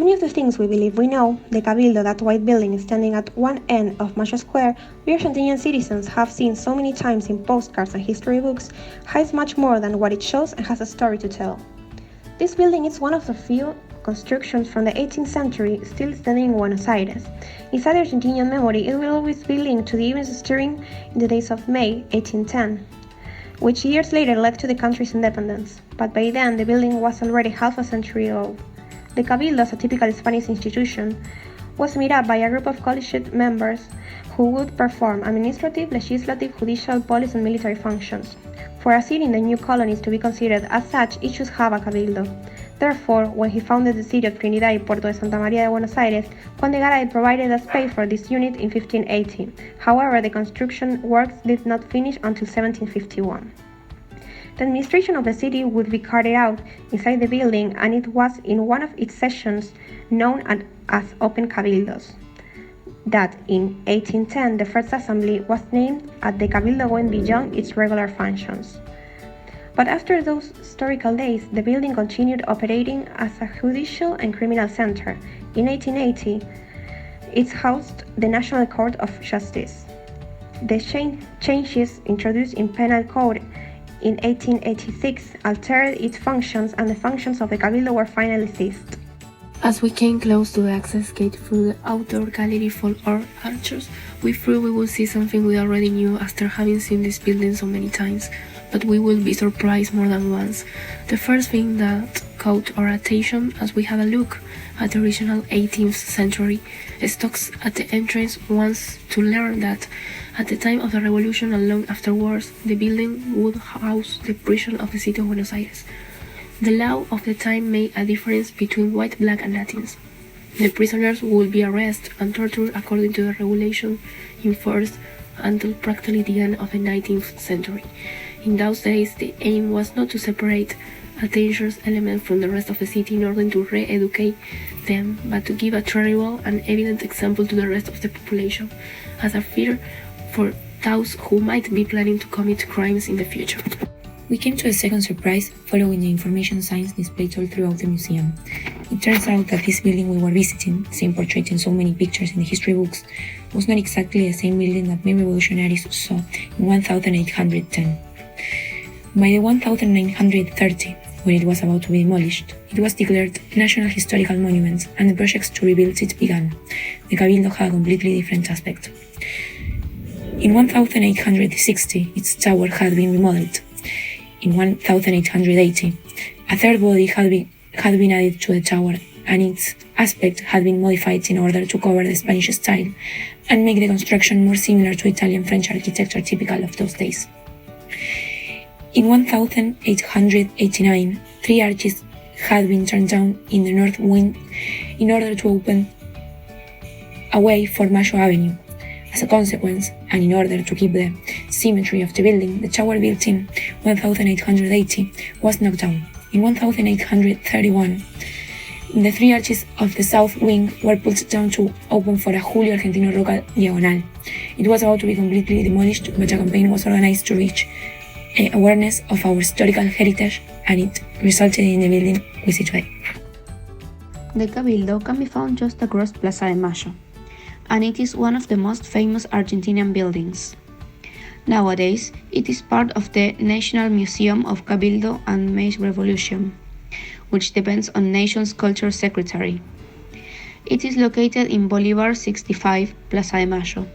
many of the things we believe we know, the Cabildo, that white building standing at one end of Mayo Square, we Argentinian citizens have seen so many times in postcards and history books, hides much more than what it shows and has a story to tell. This building is one of the few constructions from the 18th century still standing in Buenos Aires. Inside Argentinian memory, it will always be linked to the events stirring in the days of May 1810, which years later led to the country's independence, but by then the building was already half a century old. The Cabildo, as a typical Spanish institution, was made up by a group of collegiate members who would perform administrative, legislative, judicial, police, and military functions. For a city in the new colonies to be considered as such, it should have a Cabildo. Therefore, when he founded the city of Trinidad y Puerto de Santa María de Buenos Aires, Juan de Garay provided a space for this unit in 1580. However, the construction works did not finish until 1751. The administration of the city would be carried out inside the building, and it was in one of its sessions known as Open Cabildos that in 1810 the first assembly was named and the Cabildo went beyond its regular functions. But after those historical days, the building continued operating as a judicial and criminal center. In 1880, it housed the National Court of Justice. The changes introduced in Penal Code in 1886 altered its functions, and the functions of the Cabildo were finally ceased. As we came close to the access gate through the outdoor gallery for our archers, we thought we would see something we already knew after having seen this building so many times, but we will be surprised more than once. The first thing that caught our attention as we had a look at the original 18th century stocks at the entrance was to learn that at the time of the revolution and long afterwards, the building would house the prison of the city of Buenos Aires. The law of the time made a difference between white, black, and Latins. The prisoners would be arrested and tortured according to the regulation in force until practically the end of the 19th century. In those days, the aim was not to separate a dangerous element from the rest of the city in order to re-educate them, but to give a terrible and evident example to the rest of the population, as a fear for those who might be planning to commit crimes in the future. We came to a second surprise following the information signs displayed all throughout the museum. It turns out that this building we were visiting, seen portrayed in so many pictures in the history books, was not exactly the same building that many revolutionaries saw in 1810. By the 1930, when it was about to be demolished, it was declared National Historical Monument, and the projects to rebuild it began. The Cabildo had a completely different aspect. In 1860, its tower had been remodeled. In 1880, a third body had been added to the tower, and its aspect had been modified in order to cover the Spanish style and make the construction more similar to Italian-French architecture typical of those days. In 1889, 3 arches had been turned down in the north wing in order to open a way for Mayo Avenue. As a consequence, and in order to keep the symmetry of the building, the tower built in 1880 was knocked down. In 1831, the 3 arches of the south wing were pulled down to open for a Julio Argentino Roca diagonal. It was about to be completely demolished, but a campaign was organized to reach awareness of our historical heritage, and it resulted in the building we see today. The Cabildo can be found just across Plaza de Mayo, and it is one of the most famous Argentinian buildings. Nowadays, it is part of the National Museum of Cabildo and May's Revolution, which depends on Nation's Culture Secretary. It is located in Bolívar 65, Plaza de Mayo.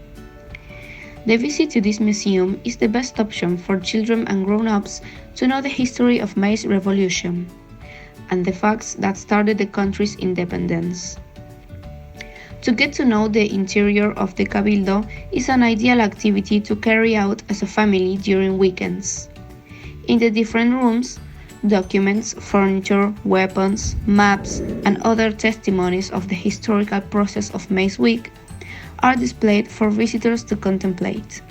The visit to this museum is the best option for children and grown-ups to know the history of May's Revolution and the facts that started the country's independence. To get to know the interior of the Cabildo is an ideal activity to carry out as a family during weekends. In the different rooms, documents, furniture, weapons, maps, and other testimonies of the historical process of May's Week are displayed for visitors to contemplate.